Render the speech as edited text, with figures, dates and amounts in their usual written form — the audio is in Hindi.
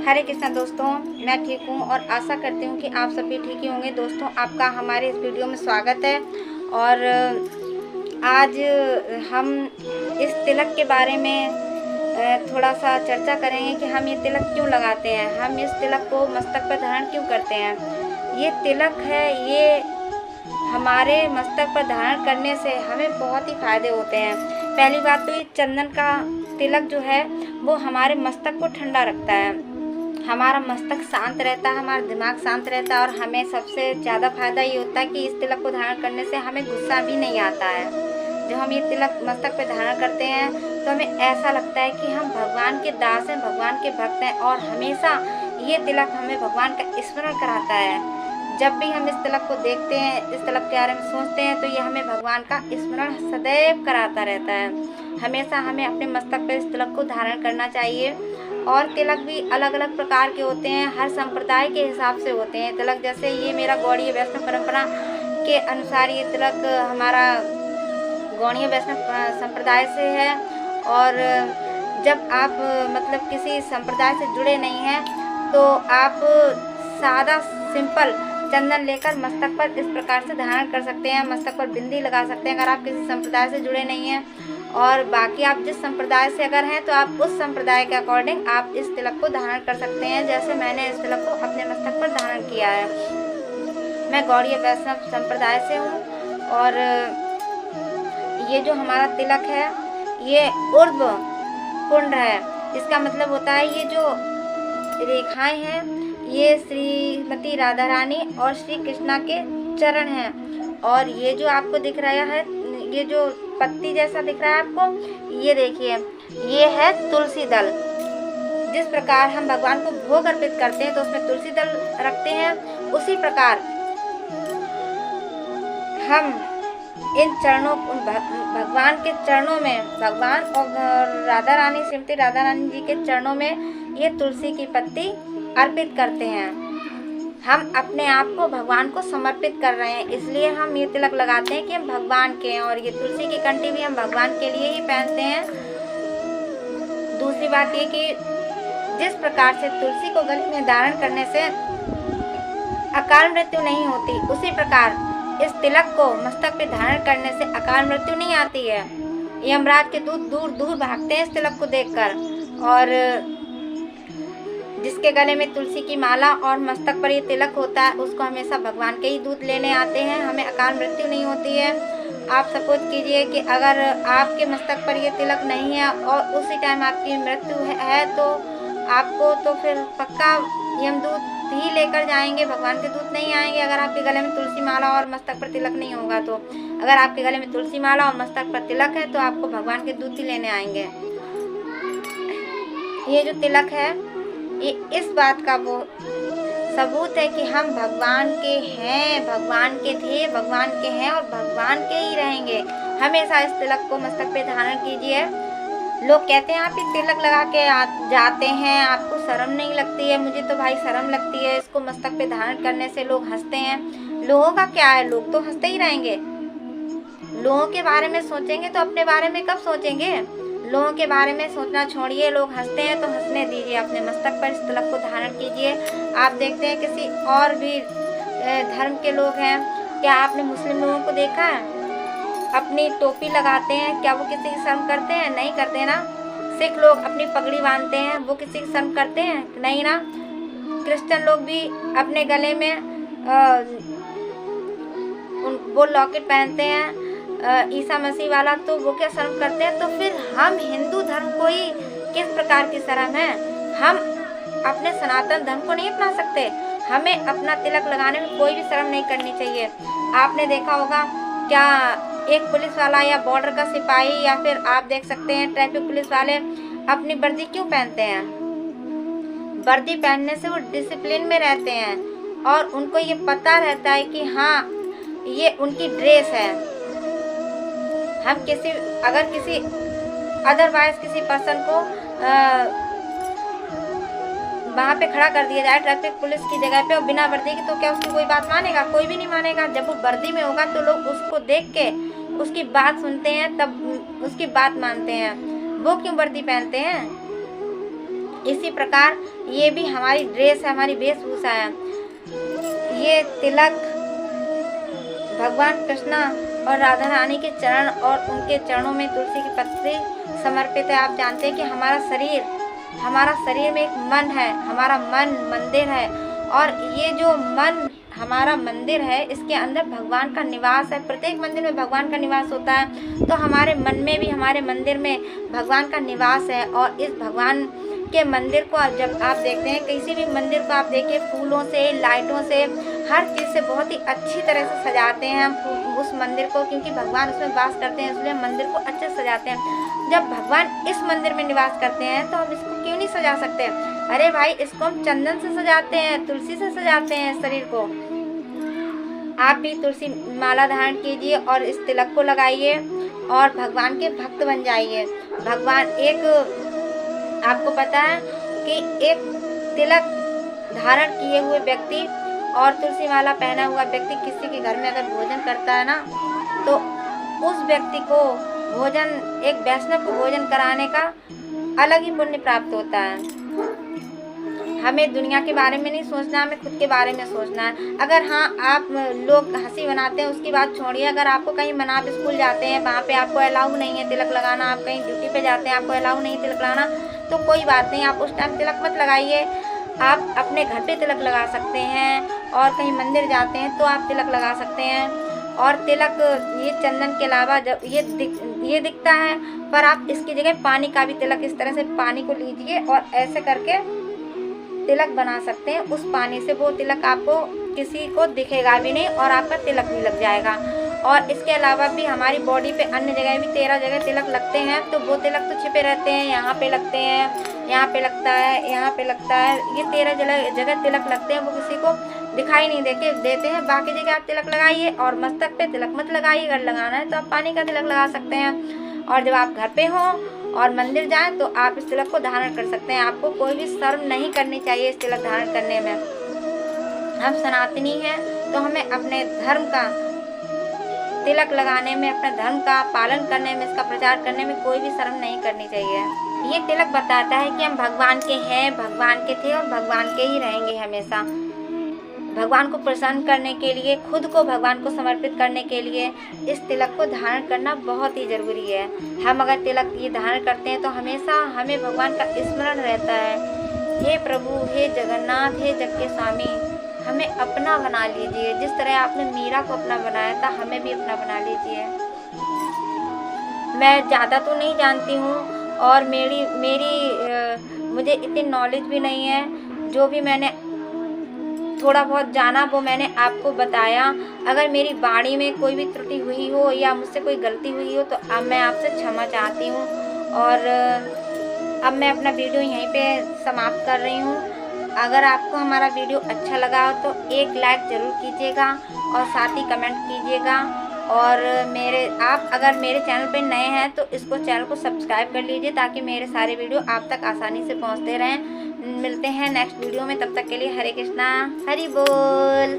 हरे कृष्णा दोस्तों, मैं ठीक हूँ और आशा करती हूँ कि आप सभी ठीक ही होंगे। दोस्तों, आपका हमारे इस वीडियो में स्वागत है। और आज हम इस तिलक के बारे में थोड़ा सा चर्चा करेंगे कि हम ये तिलक क्यों लगाते हैं, हम इस तिलक को मस्तक पर धारण क्यों करते हैं। ये तिलक है, ये हमारे मस्तक पर धारण करने से हमें बहुत ही फायदे होते हैं। पहली बात तो ये चंदन का तिलक जो है वो हमारे मस्तक को ठंडा रखता है, हमारा मस्तक शांत रहता है, हमारा दिमाग शांत रहता है। और हमें सबसे ज़्यादा फायदा ये होता है कि इस तिलक को धारण करने से हमें गुस्सा भी नहीं आता है। जब हम ये तिलक मस्तक पे धारण करते हैं तो हमें ऐसा लगता है कि हम भगवान के दास हैं, भगवान के भक्त हैं। और हमेशा ये तिलक हमें भगवान का स्मरण कराता है। जब भी हम इस तिलक को देखते हैं, इस तिलक के बारे में सोचते हैं, तो ये हमें भगवान का स्मरण सदैव कराता रहता है। हमेशा हमें अपने मस्तक पर इस तिलक को धारण करना चाहिए। और तिलक भी अलग अलग प्रकार के होते हैं, हर संप्रदाय के हिसाब से होते हैं तिलक। जैसे ये मेरा गौड़ीय वैष्णव परंपरा के अनुसार ये तिलक हमारा गौड़ीय वैष्णव संप्रदाय से है। और जब आप मतलब किसी संप्रदाय से जुड़े नहीं हैं तो आप सादा सिंपल चंदन लेकर मस्तक पर इस प्रकार से धारण कर सकते हैं, मस्तक पर बिंदी लगा सकते हैं अगर आप किसी संप्रदाय से जुड़े नहीं हैं। और बाकी आप जिस संप्रदाय से अगर हैं तो आप उस संप्रदाय के अकॉर्डिंग आप इस तिलक को धारण कर सकते हैं। जैसे मैंने इस तिलक को अपने मस्तक पर धारण किया है। मैं गौड़ीय वैष्णव संप्रदाय से हूँ। और ये जो हमारा तिलक है ये ऊर्ध्व पुंड है। इसका मतलब होता है ये जो रेखाएं हैं ये श्रीमती राधा रानी और श्री कृष्णा के चरण हैं। और ये जो आपको दिख रहा है, ये जो पत्ती जैसा दिख रहा है आपको, ये देखिए ये है तुलसी दल। जिस प्रकार हम भगवान को भोग अर्पित करते हैं तो उसमें तुलसी दल रखते हैं, उसी प्रकार हम इन चरणों भगवान के चरणों में, भगवान और राधा रानी श्रीमती राधा रानी जी के चरणों में ये तुलसी की पत्ती अर्पित करते हैं। हम अपने आप को भगवान को समर्पित कर रहे हैं, इसलिए हम ये तिलक लगाते हैं कि हम भगवान के हैं। और ये तुलसी की कंठी भी हम भगवान के लिए ही पहनते हैं। दूसरी बात ये कि जिस प्रकार से तुलसी को गले में धारण करने से अकाल मृत्यु नहीं होती, उसी प्रकार इस तिलक को मस्तक पे धारण करने से अकाल मृत्यु नहीं आती है। यमराज के दूत दूर दूर भागते हैं इस तिलक को देखकर। और जिसके गले में तुलसी की माला और मस्तक पर ये तिलक होता है उसको हमेशा भगवान के ही दूत लेने आते हैं, हमें अकाल मृत्यु नहीं होती है। आप सपोज कीजिए कि अगर आपके मस्तक पर ये तिलक नहीं है और उसी टाइम आपकी मृत्यु है तो आपको तो फिर पक्का यमदूत ही लेकर जाएंगे, भगवान के दूत नहीं आएंगे। अगर आपके गले में तुलसी माला और मस्तक पर तिलक नहीं होगा तो अगर आपके गले में तुलसी माला और मस्तक पर तिलक है तो आपको भगवान के दूत ही लेने आएंगे। ये जो तिलक है ये इस बात का वो सबूत है कि हम भगवान के हैं, भगवान के थे, भगवान के हैं और भगवान के ही रहेंगे। हमेशा इस तिलक को मस्तक पे धारण कीजिए। लोग कहते हैं आप ये तिलक लगा के जाते हैं, आपको शर्म नहीं लगती है। मुझे तो भाई शर्म लगती है, इसको मस्तक पे धारण करने से लोग हंसते हैं। लोगों का क्या है, लोग तो हंसते ही रहेंगे। लोगों के बारे में सोचेंगे तो अपने बारे में कब सोचेंगे। लोगों के बारे में सोचना छोड़िए, लोग हंसते हैं तो हंसने दीजिए, अपने मस्तक पर इस तिलक को धारण कीजिए। आप देखते हैं किसी और भी धर्म के लोग हैं, क्या आपने मुस्लिम लोगों को देखा है अपनी टोपी लगाते हैं, क्या वो किसी की शर्म करते हैं? नहीं करते ना। सिख लोग अपनी पगड़ी बांधते हैं, वो किसी की शर्म करते हैं? नहीं ना। क्रिश्चियन लोग भी अपने गले में वो लॉकेट पहनते हैं ईसा मसीह वाला, तो वो क्या शर्म करते हैं? तो फिर हम हिंदू धर्म को ही किस प्रकार की शर्म है? हम अपने सनातन धर्म को नहीं अपना सकते? हमें अपना तिलक लगाने में कोई भी शर्म नहीं करनी चाहिए। आपने देखा होगा क्या एक पुलिस वाला या बॉर्डर का सिपाही या फिर आप देख सकते हैं ट्रैफिक पुलिस वाले अपनी वर्दी क्यों पहनते हैं? वर्दी पहनने से वो डिसिप्लिन में रहते हैं और उनको ये पता रहता है कि हाँ ये उनकी ड्रेस है। हम अगर किसी अदरवाइज किसी पर्सन को वहाँ पे खड़ा कर दिया जाए ट्रैफिक पुलिस की जगह पे और बिना वर्दी के, तो क्या उसकी कोई बात मानेगा? कोई भी नहीं मानेगा। जब वो वर्दी में होगा तो लोग उसको देख के उसकी बात सुनते हैं, तब उसकी बात मानते हैं। वो क्यों वर्दी पहनते हैं? इसी प्रकार ये भी हमारी ड्रेस है, हमारी वेशभूषा है। ये तिलक भगवान कृष्ण और राधा रानी के चरण और उनके चरणों में तुलसी की पत्ती समर्पित है। आप जानते हैं कि हमारा शरीर में एक मन है, हमारा मन मंदिर है, और ये जो मन हमारा मंदिर है, इसके अंदर भगवान का निवास है। प्रत्येक मंदिर में भगवान का निवास होता है, तो हमारे मन में भी, हमारे मंदिर में भगवान का निवास है। और इस भगवान के मंदिर को जब आप देखते हैं, किसी भी मंदिर को आप देखिए, फूलों से, लाइटों से, हर चीज़ से बहुत ही अच्छी तरह से सजाते हैं हम उस मंदिर को, क्योंकि भगवान उसमें वास करते हैं, इसलिए मंदिर को अच्छे से सजाते हैं। जब भगवान इस मंदिर में निवास करते हैं तो हम इसको क्यों नहीं सजा सकते? अरे भाई, इसको हम चंदन से सजाते हैं, तुलसी से सजाते हैं शरीर को। आप भी तुलसी माला धारण कीजिए और इस तिलक को लगाइए और भगवान के भक्त बन जाइए। भगवान आपको पता है कि एक तिलक धारण किए हुए व्यक्ति और तुलसी माला पहना हुआ व्यक्ति किसी के घर में अगर भोजन करता है ना, तो उस व्यक्ति को भोजन, एक वैष्णव को भोजन कराने का अलग ही पुण्य प्राप्त होता है। हमें दुनिया के बारे में नहीं सोचना, हमें खुद के बारे में सोचना है। अगर हाँ, आप लोग हंसी बनाते हैं उसकी बात छोड़िए, अगर आपको कहीं मना, आप स्कूल जाते हैं, वहाँ पे आपको अलाउ नहीं है तिलक लगाना, आप कहीं ड्यूटी पे जाते हैं, आपको अलाउ नहीं तिलक लगाना, तो कोई बात नहीं, आप उस टाइम तिलक मत लगाइए। आप अपने घर पे तिलक लगा सकते हैं, और कहीं मंदिर जाते हैं तो आप तिलक लगा सकते हैं। और तिलक ये चंदन के अलावा जब ये दिखता है, पर आप इसकी जगह पानी का भी तिलक, इस तरह से पानी को लीजिए और ऐसे करके तिलक बना सकते हैं। उस पानी से वो तिलक आपको किसी को दिखेगा भी नहीं और आपका तिलक भी लग जाएगा। और इसके अलावा भी हमारी बॉडी पे अन्य जगह भी 13 जगह तिलक लगते हैं, तो वो तिलक तो छिपे रहते हैं, यहाँ पे लगते हैं, यहाँ पे लगता है, यहाँ पे लगता है, ये 13 जगह तिलक लगते हैं, वो किसी को दिखाई नहीं देते हैं। बाकी जगह आप तिलक लगाइए और मस्तक पे तिलक मत लगाइए। अगर लगाना है तो आप पानी का तिलक लगा सकते हैं। और जब आप घर पे हों और मंदिर जाएं तो आप इस तिलक को धारण कर सकते हैं। आपको कोई भी शर्म नहीं करनी चाहिए इस तिलक धारण करने में। हम सनातनी हैं तो हमें अपने धर्म का तिलक लगाने में, अपने धर्म का पालन करने में, इसका प्रचार करने में कोई भी शर्म नहीं करनी चाहिए। ये तिलक बताता है कि हम भगवान के हैं, भगवान के थे और भगवान के ही रहेंगे हमेशा। भगवान को प्रसन्न करने के लिए, खुद को भगवान को समर्पित करने के लिए इस तिलक को धारण करना बहुत ही ज़रूरी है। हम अगर तिलक ये धारण करते हैं तो हमेशा हमें भगवान का स्मरण रहता है। हे प्रभु, हे जगन्नाथ, हे जग के स्वामी, हमें अपना बना लीजिए। जिस तरह आपने मीरा को अपना बनाया था, हमें भी अपना बना लीजिए। मैं ज़्यादा तो नहीं जानती हूँ और मुझे इतनी नॉलेज भी नहीं है। जो भी मैंने थोड़ा बहुत जाना वो मैंने आपको बताया। अगर मेरी वाणी में कोई भी त्रुटि हुई हो या मुझसे कोई गलती हुई हो तो अब मैं आपसे क्षमा चाहती हूँ। और अब मैं अपना वीडियो यहीं पे समाप्त कर रही हूँ। अगर आपको हमारा वीडियो अच्छा लगा हो तो एक लाइक ज़रूर कीजिएगा और साथ ही कमेंट कीजिएगा। और आप अगर मेरे चैनल पे नए हैं तो इसको चैनल को सब्सक्राइब कर लीजिए ताकि मेरे सारे वीडियो आप तक आसानी से पहुंचते रहें। मिलते हैं नेक्स्ट वीडियो में, तब तक के लिए हरे कृष्णा, हरि बोल।